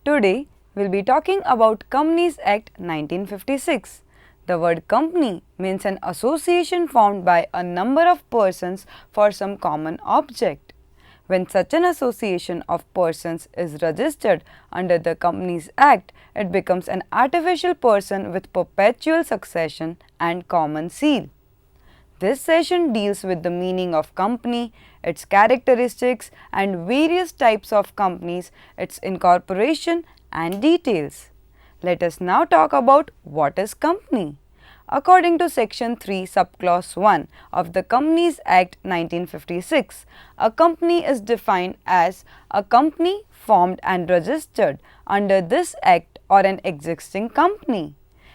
Today, we'll be talking about Companies Act 1956. The word company means an association formed by a number of persons for some common object. When such an association of persons is registered under the Companies Act, it becomes an artificial person with perpetual succession and common seal. This session deals with the meaning of company, its characteristics and various types of companies, its incorporation and details. Let us now talk about what is company. According to Section 3, Subclause 1 of the Companies Act 1956, a company is defined as a company formed and registered under this Act or an existing company.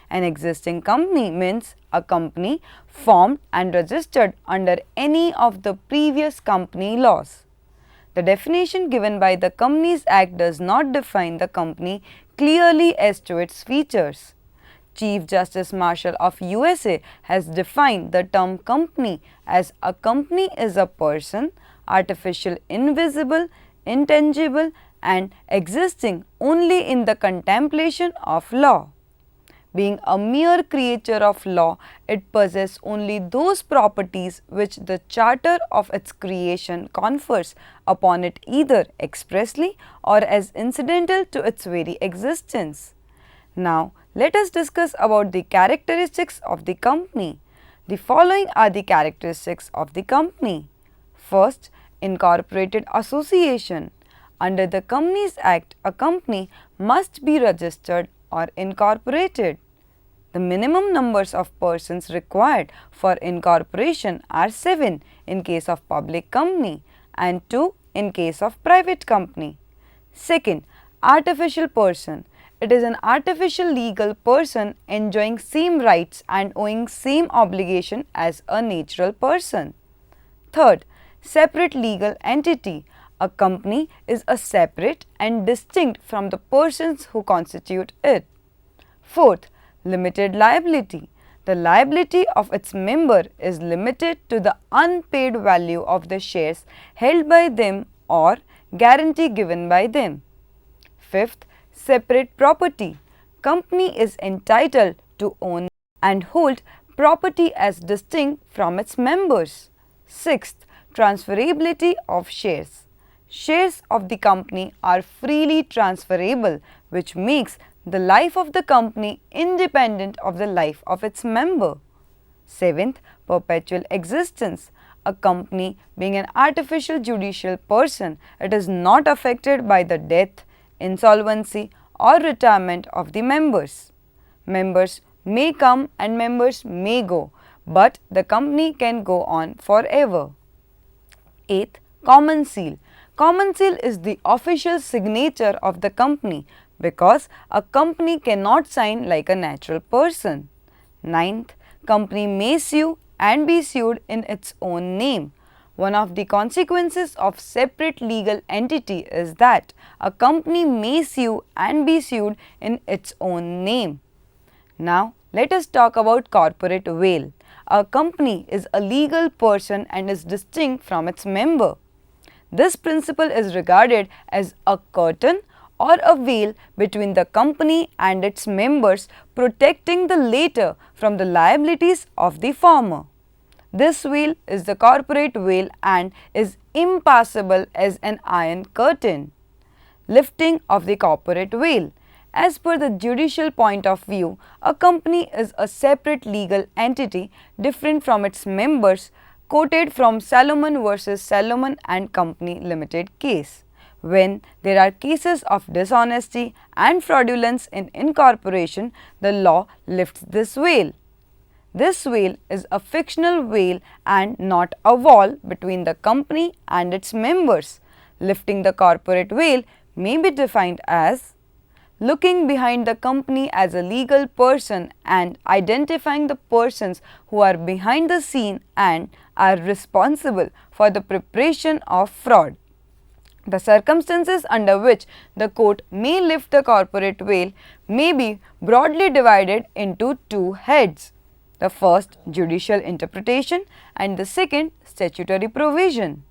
An existing company means a company formed and registered under any of the previous company laws. The definition given by the Companies Act does not define the company clearly as to its features. Chief Justice Marshall of USA has defined the term company as a company is a person, artificial, invisible, intangible and existing only in the contemplation of law. Being a mere creature of law, it possesses only those properties which the charter of its creation confers upon it either expressly or as incidental to its very existence. Now, let us discuss about the characteristics of the company. The following are the characteristics of the company. First, incorporated association. Under the Companies Act, a company must be registered or incorporated. The minimum numbers of persons required for incorporation are 7 in case of public company and 2 in case of private company. Second, artificial person. It is an artificial legal person enjoying same rights and owing same obligation as a natural person. Third, separate legal entity. A company is a separate and distinct from the persons who constitute it. Fourth, limited liability. The liability of its member is limited to the unpaid value of the shares held by them or guarantee given by them. Fifth, separate property. Company is entitled to own and hold property as distinct from its members. Sixth, transferability of shares. Shares of the company are freely transferable, which makes the life of the company independent of the life of its member. Seventh, perpetual existence. A company being an artificial judicial person, it is not affected by the death, insolvency or retirement of the members. Members may come and members may go, but the company can go on forever. Eighth, common seal. Common seal is the official signature of the company because a company cannot sign like a natural person. Ninth, company may sue and be sued in its own name. One of the consequences of separate legal entity is that a company may sue and be sued in its own name. Now, let us talk about corporate veil. A company is a legal person and is distinct from its member. This principle is regarded as a curtain or a veil between the company and its members, protecting the latter from the liabilities of the former. This veil is the corporate veil and is impassable as an iron curtain. Lifting of the corporate veil. As per the judicial point of view, a company is a separate legal entity different from its members, quoted from Salomon versus Salomon and Company Limited case. When there are cases of dishonesty and fraudulence in incorporation, the law lifts this veil. This veil is a fictional veil and not a wall between the company and its members. Lifting the corporate veil may be defined as looking behind the company as a legal person and identifying the persons who are behind the scene and are responsible for the preparation of fraud. The circumstances under which the court may lift the corporate veil may be broadly divided into two heads. The first, judicial interpretation, and the second, statutory provision.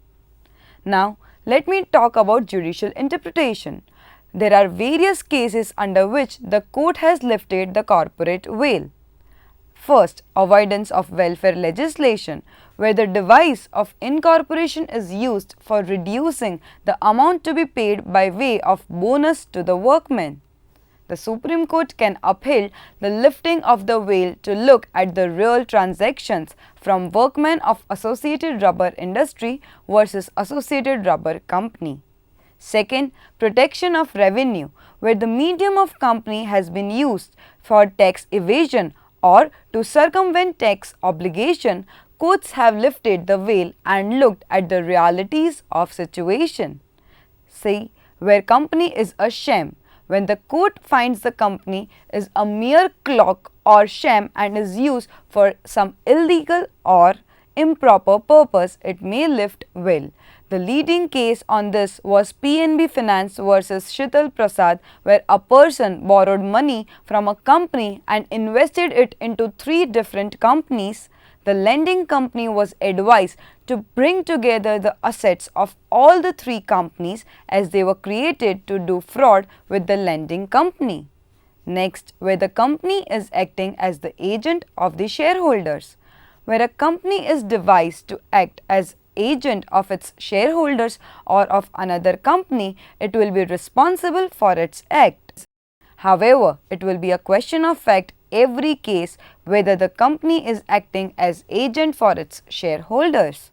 Now, let me talk about judicial interpretation. There are various cases under which the court has lifted the corporate veil. First, avoidance of welfare legislation, where the device of incorporation is used for reducing the amount to be paid by way of bonus to the workmen. The Supreme Court can uphold the lifting of the veil to look at the real transactions from workmen of Associated Rubber Industry versus Associated Rubber Company. Second, protection of revenue, where the medium of company has been used for tax evasion or to circumvent tax obligation, courts have lifted the veil and looked at the realities of situation. C. Where company is a sham, when the court finds the company is a mere clock or sham and is used for some illegal or improper purpose, it may lift veil. The leading case on this was PNB Finance versus Shital Prasad, where a person borrowed money from a company and invested it into 3 different companies. The lending company was advised to bring together the assets of all the 3 companies as they were created to do fraud with the lending company. Next, where the company is acting as the agent of the shareholders. Where a company is devised to act as agent of its shareholders or of another company, it will be responsible for its acts. However, it will be a question of fact every case whether the company is acting as agent for its shareholders.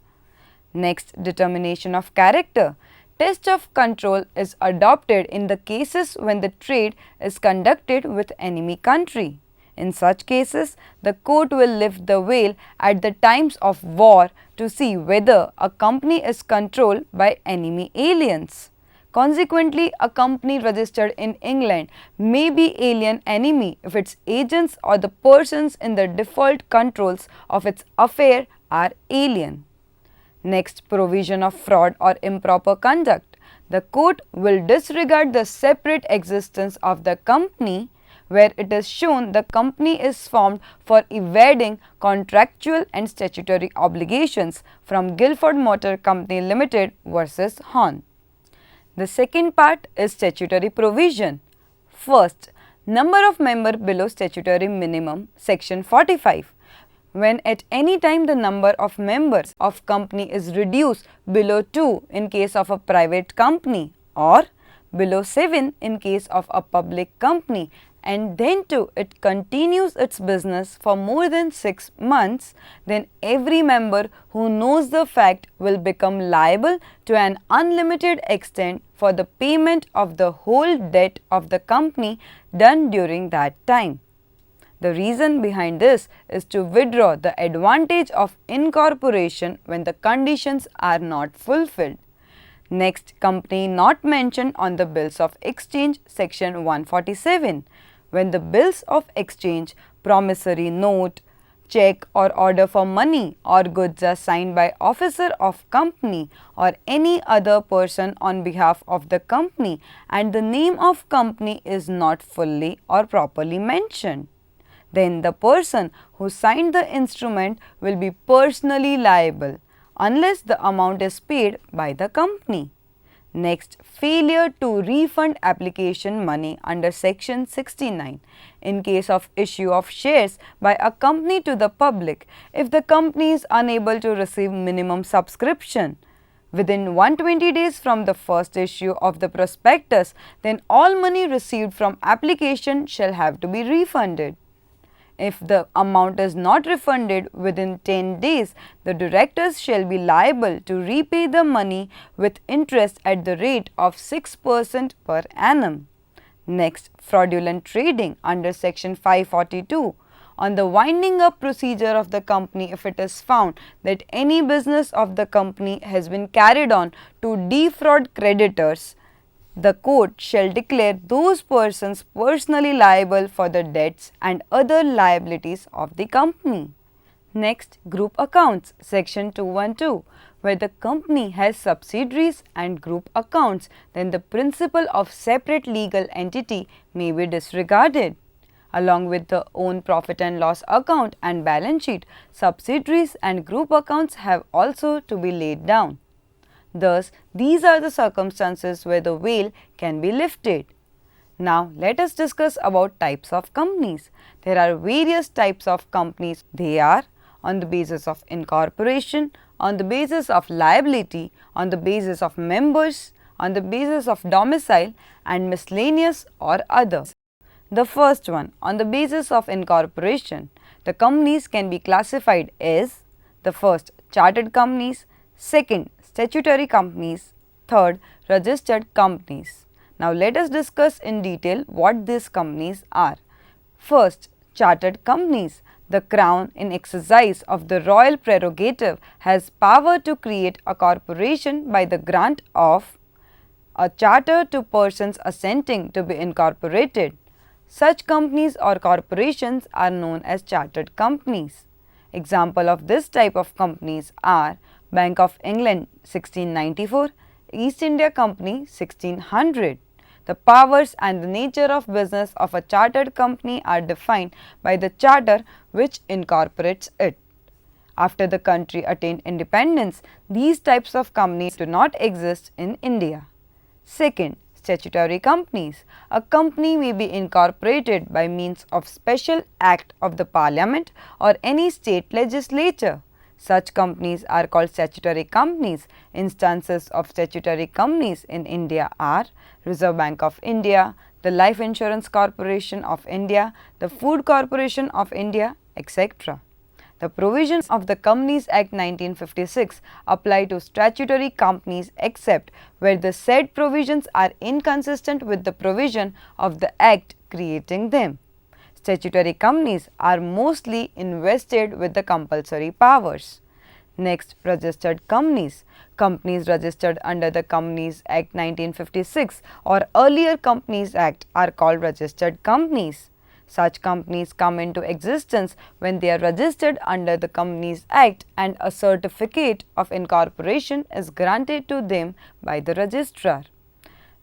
Next, determination of character. Test of control is adopted in the cases when the trade is conducted with enemy country. In such cases, the court will lift the veil at the times of war to see whether a company is controlled by enemy aliens. Consequently, a company registered in England may be alien enemy if its agents or the persons in the default controls of its affair are alien. Next, provision of fraud or improper conduct. The court will disregard the separate existence of the company where it is shown the company is formed for evading contractual and statutory obligations from Guilford Motor Company Limited versus Horn. The second part is statutory provision. First, number of member below statutory minimum, section 45. When at any time the number of members of company is reduced below 2 in case of a private company or below 7 in case of a public company, and then too it continues its business for more than 6 months, then every member who knows the fact will become liable to an unlimited extent for the payment of the whole debt of the company done during that time. The reason behind this is to withdraw the advantage of incorporation when the conditions are not fulfilled. Next, company not mentioned on the bills of exchange, section 147. When the bills of exchange, promissory note, check or order for money or goods are signed by officer of company or any other person on behalf of the company and the name of company is not fully or properly mentioned, then the person who signed the instrument will be personally liable unless the amount is paid by the company. Next, failure to refund application money under section 69 in case of issue of shares by a company to the public if the company is unable to receive minimum subscription within 120 days from the first issue of the prospectus, then all money received from application shall have to be refunded. If the amount is not refunded within 10 days, the directors shall be liable to repay the money with interest at the rate of 6% per annum. Next, fraudulent trading under section 542. On the winding up procedure of the company, if it is found that any business of the company has been carried on to defraud creditors, the court shall declare those persons personally liable for the debts and other liabilities of the company. Next, group accounts, section 212. Where the company has subsidiaries and group accounts, then the principle of separate legal entity may be disregarded. Along with the own profit and loss account and balance sheet, subsidiaries and group accounts have also to be laid down. Thus, these are the circumstances where the veil can be lifted. Now, let us discuss about types of companies. There are various types of companies. They are on the basis of incorporation, on the basis of liability, on the basis of members, on the basis of domicile, and miscellaneous or other. The first one, on the basis of incorporation, the companies can be classified as the first, chartered companies, second, statutory companies, third, registered companies. Now, let us discuss in detail what these companies are. First, chartered companies. The Crown, in exercise of the royal prerogative, has power to create a corporation by the grant of a charter to persons assenting to be incorporated. Such companies or corporations are known as chartered companies. Example of this type of companies are Bank of England 1694, East India Company 1600. The powers and the nature of business of a chartered company are defined by the charter which incorporates it. After the country attained independence, these types of companies do not exist in India. Second, statutory companies. A company may be incorporated by means of special act of the Parliament or any state legislature. Such companies are called statutory companies. Instances of statutory companies in India are Reserve Bank of India, the Life Insurance Corporation of India, the Food Corporation of India, etc. The provisions of the Companies Act 1956 apply to statutory companies except where the said provisions are inconsistent with the provision of the Act creating them. Statutory companies are mostly invested with the compulsory powers. Next, registered companies. Companies registered under the Companies Act 1956 or earlier Companies Act are called registered companies. Such companies come into existence when they are registered under the Companies Act and a certificate of incorporation is granted to them by the registrar.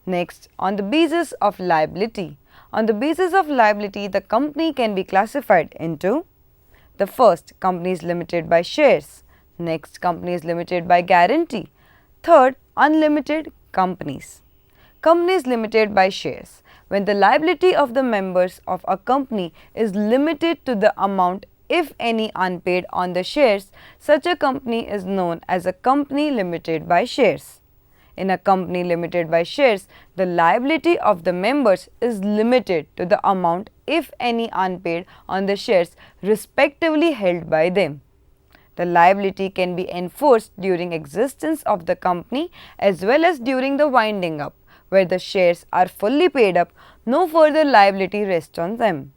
Next, on the basis of liability. On the basis of liability, the company can be classified into the first, companies limited by shares. Next, companies limited by guarantee. Third, unlimited companies. Companies limited by shares. When the liability of the members of a company is limited to the amount, if any, unpaid on the shares, such a company is known as a company limited by shares. In a company limited by shares, the liability of the members is limited to the amount, if any, unpaid on the shares respectively held by them. The liability can be enforced during existence of the company as well as during the winding up. Where the shares are fully paid up, no further liability rests on them.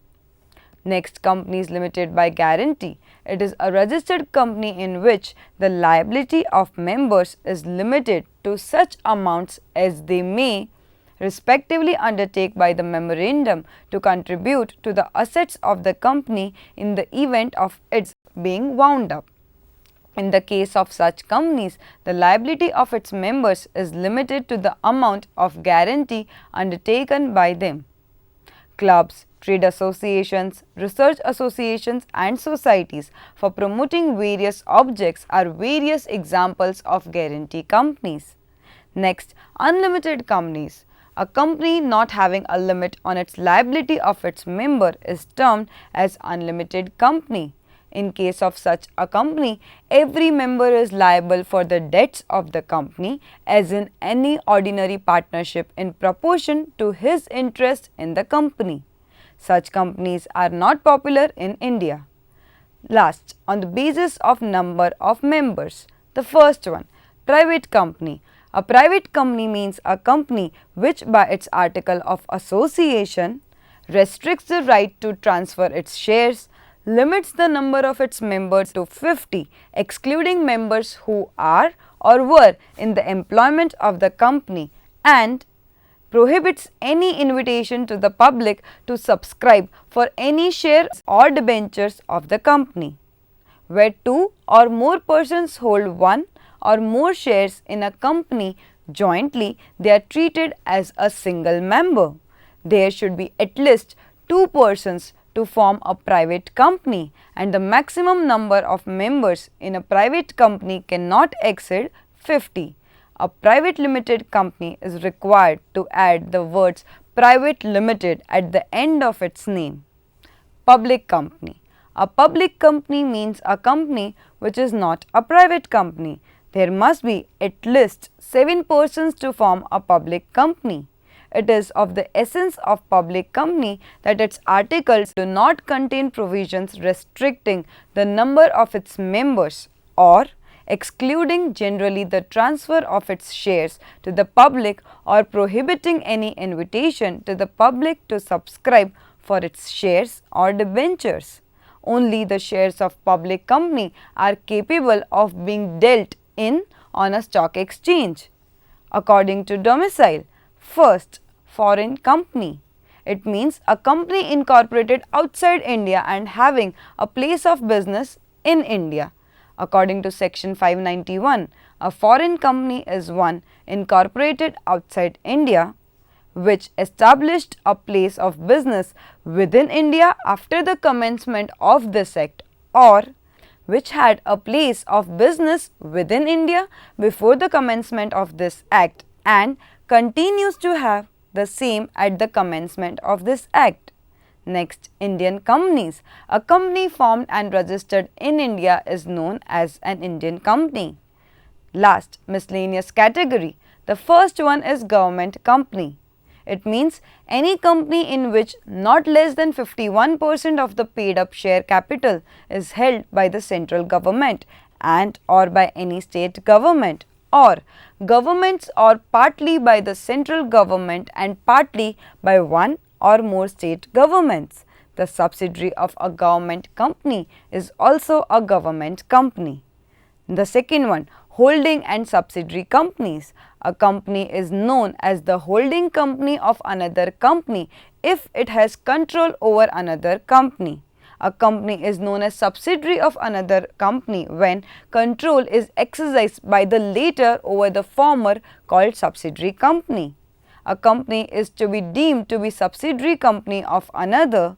Next, companies limited by guarantee. It is a registered company in which the liability of members is limited to such amounts as they may respectively undertake by the memorandum to contribute to the assets of the company in the event of its being wound up. In the case of such companies, the liability of its members is limited to the amount of guarantee undertaken by them. Clubs, trade associations, research associations and societies for promoting various objects are various examples of guarantee companies. Next, unlimited companies. A company not having a limit on its liability of its member is termed as unlimited company. In case of such a company, every member is liable for the debts of the company as in any ordinary partnership in proportion to his interest in the company. Such companies are not popular in India. Last, on the basis of number of members. The first one, private company. A private company means a company which by its article of association restricts the right to transfer its shares, limits the number of its members to 50, excluding members who are or were in the employment of the company, and prohibits any invitation to the public to subscribe for any shares or debentures of the company. Where two or more persons hold one or more shares in a company jointly, they are treated as a single member. There should be at least 2 persons to form a private company, and the maximum number of members in a private company cannot exceed 50. a private limited company is required to add the words private limited at the end of its name. Public company. A public company means a company which is not a private company. There must be at least 7 persons to form a public company. It is of the essence of public company that its articles do not contain provisions restricting the number of its members or excluding generally the transfer of its shares to the public or prohibiting any invitation to the public to subscribe for its shares or debentures. Only the shares of public company are capable of being dealt in on a stock exchange. According to domicile, first, foreign company. It means a company incorporated outside India and having a place of business in India. According to section 591, a foreign company is one incorporated outside India which established a place of business within India after the commencement of this act, or which had a place of business within India before the commencement of this act and continues to have the same at the commencement of this act. Next, Indian companies. A company formed and registered in India is known as an Indian company. Last, miscellaneous category. The first one is government company. It means any company in which not less than 51% of the paid up share capital is held by the central government and or by any state government, or governments or partly by the central government and partly by one or more state governments. The subsidiary of a government company is also a government company. The second one, holding and subsidiary companies. A company is known as the holding company of another company if it has control over another company. A company is known as subsidiary of another company when control is exercised by the latter over the former, called subsidiary company. A company is to be deemed to be subsidiary company of another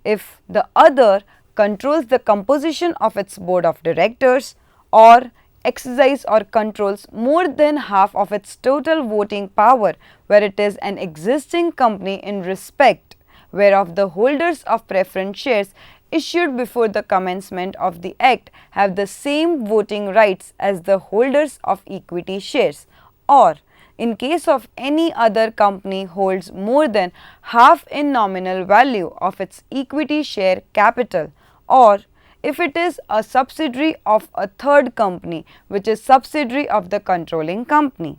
if the other controls the composition of its board of directors or exercise or controls more than half of its total voting power, where it is an existing company in respect whereof the holders of preference shares issued before the commencement of the act have the same voting rights as the holders of equity shares, or in case of any other company holds more than half in nominal value of its equity share capital, or if it is a subsidiary of a third company which is subsidiary of the controlling company.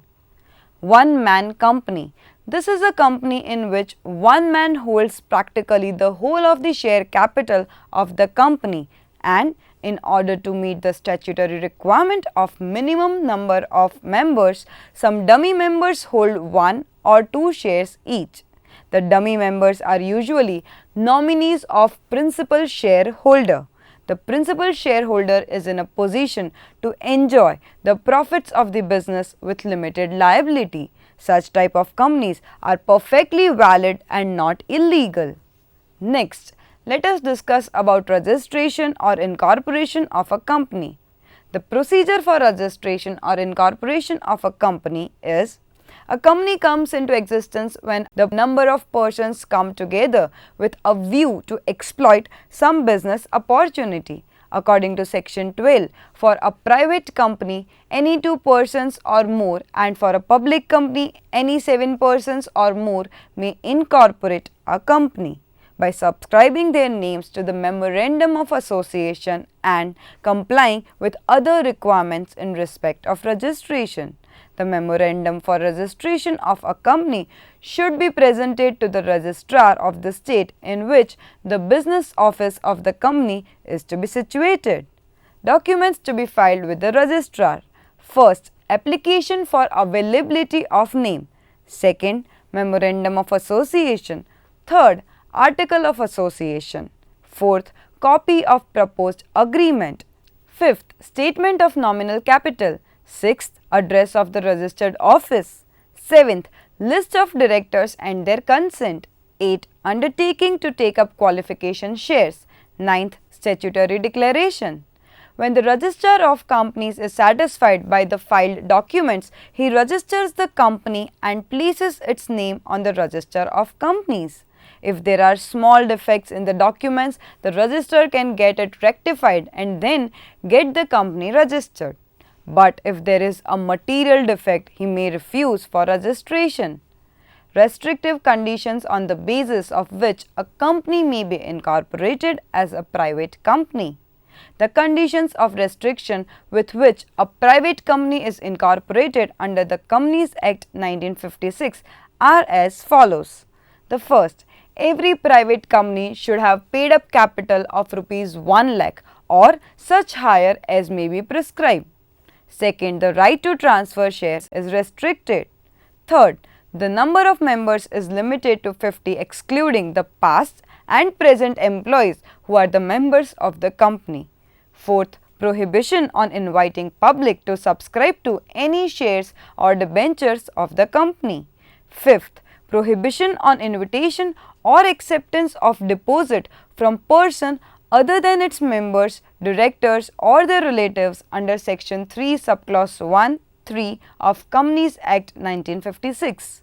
One man company. This is a company in which one man holds practically the whole of the share capital of the company, and in order to meet the statutory requirement of minimum number of members, some dummy members hold 1 or 2 shares each. The dummy members are usually nominees of principal shareholder. The principal shareholder is in a position to enjoy the profits of the business with limited liability. Such type of companies are perfectly valid and not illegal. Next, let us discuss about registration or incorporation of a company. The procedure for registration or incorporation of a company is: a company comes into existence when the number of persons come together with a view to exploit some business opportunity. According to section 12, for a private company, any 2 persons or more, and for a public company, any 7 persons or more may incorporate a company by subscribing their names to the Memorandum of Association and complying with other requirements in respect of registration. The memorandum for registration of a company should be presented to the registrar of the state in which the business office of the company is to be situated. Documents to be filed with the registrar: first, application for availability of name; second, memorandum of association; third, article of association; fourth, copy of proposed agreement; fifth, statement of nominal capital; sixth, address of the registered office; seventh, list of directors and their consent; eighth, undertaking to take up qualification shares; ninth, statutory declaration. When the Registrar of Companies is satisfied by the filed documents, he registers the company and places its name on the Register of Companies. If there are small defects in the documents, the registrar can get it rectified and then get the company registered. But if there is a material defect, he may refuse for registration. Restrictive conditions on the basis of which a company may be incorporated as a private company. The conditions of restriction with which a private company is incorporated under the Companies Act 1956 are as follows. The first, every private company should have paid up capital of rupees 1 lakh or such higher as may be prescribed. Second, the right to transfer shares is restricted. Third, the number of members is limited to 50 excluding the past and present employees who are the members of the company. Fourth, prohibition on inviting public to subscribe to any shares or debentures of the company. Fifth, prohibition on invitation or acceptance of deposit from person other than its members, directors or their relatives under section 3 subclause 1 3 of Companies Act 1956.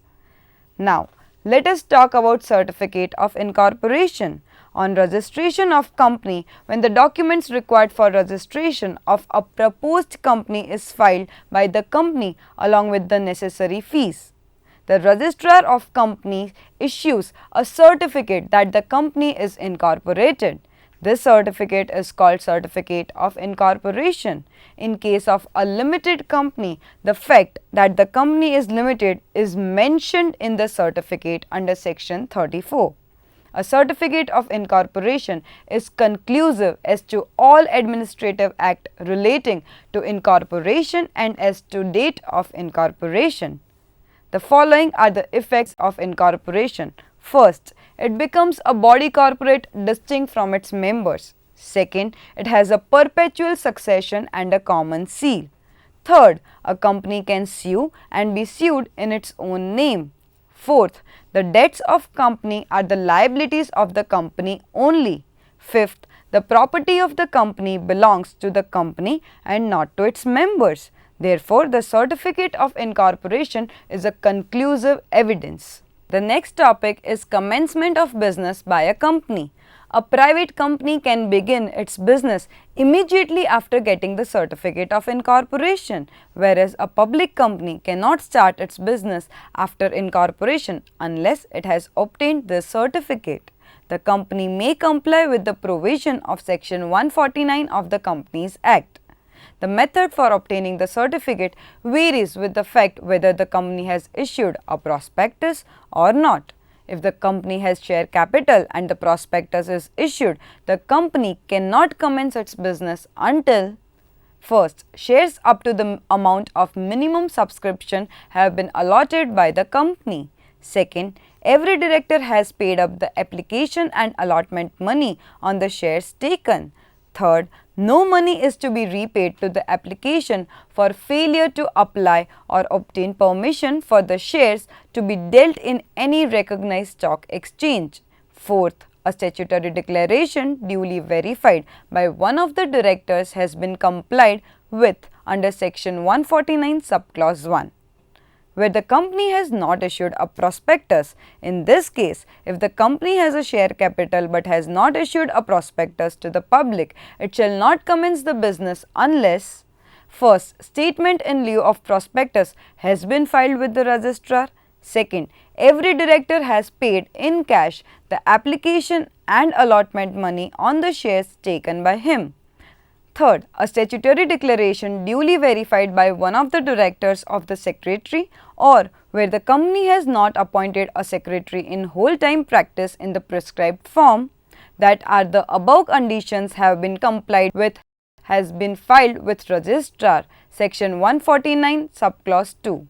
Now, let us talk about certificate of incorporation. On registration of company, when the documents required for registration of a proposed company is filed by the company along with the necessary fees, the Registrar of Companies issues a certificate that the company is incorporated. This certificate is called Certificate of Incorporation. In case of a limited company, the fact that the company is limited is mentioned in the certificate under section 34. A certificate of incorporation is conclusive as to all administrative act relating to incorporation and as to date of incorporation. The following are the effects of incorporation. First, it becomes a body corporate distinct from its members. Second, it has a perpetual succession and a common seal. Third, a company can sue and be sued in its own name. Fourth, the debts of company are the liabilities of the company only. Fifth, the property of the company belongs to the company and not to its members. Therefore, the certificate of incorporation is a conclusive evidence. The next topic is commencement of business by a company. A private company can begin its business immediately after getting the certificate of incorporation, whereas a public company cannot start its business after incorporation unless it has obtained this certificate. The company may comply with the provision of section 149 of the Companies Act. The method for obtaining the certificate varies with the fact whether the company has issued a prospectus or not. If the company has share capital and the prospectus is issued, the company cannot commence its business until first, shares up to the amount of minimum subscription have been allotted by the company. Second, every director has paid up the application and allotment money on the shares taken. Third, no money is to be repaid to the application for failure to apply or obtain permission for the shares to be dealt in any recognized stock exchange. Fourth, a statutory declaration duly verified by one of the directors has been complied with under section 149 subclause 1. Where the company has not issued a prospectus. In this case, if the company has a share capital but has not issued a prospectus to the public, it shall not commence the business unless first, statement in lieu of prospectus has been filed with the registrar. Second, every director has paid in cash the application and allotment money on the shares taken by him. Third, a statutory declaration duly verified by one of the directors of the secretary, or where the company has not appointed a secretary in whole-time practice in the prescribed form, that are the above conditions have been complied with, has been filed with registrar, section 149 subclause 2.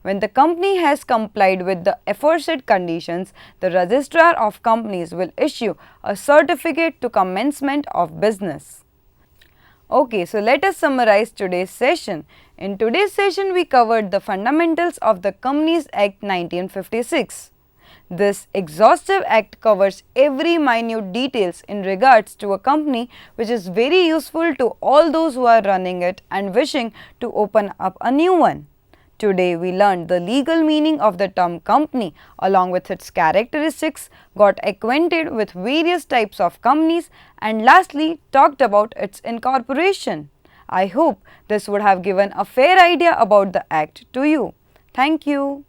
When the company has complied with the aforesaid conditions, the Registrar of Companies will issue a certificate to commencement of business. Okay, so let us summarize today's session. In today's session, we covered the fundamentals of the Companies Act 1956. This exhaustive act covers every minute details in regards to a company, which is very useful to all those who are running it and wishing to open up a new one. Today we learned the legal meaning of the term company along with its characteristics, got acquainted with various types of companies, and lastly talked about its incorporation. I hope this would have given a fair idea about the Act to you. Thank you.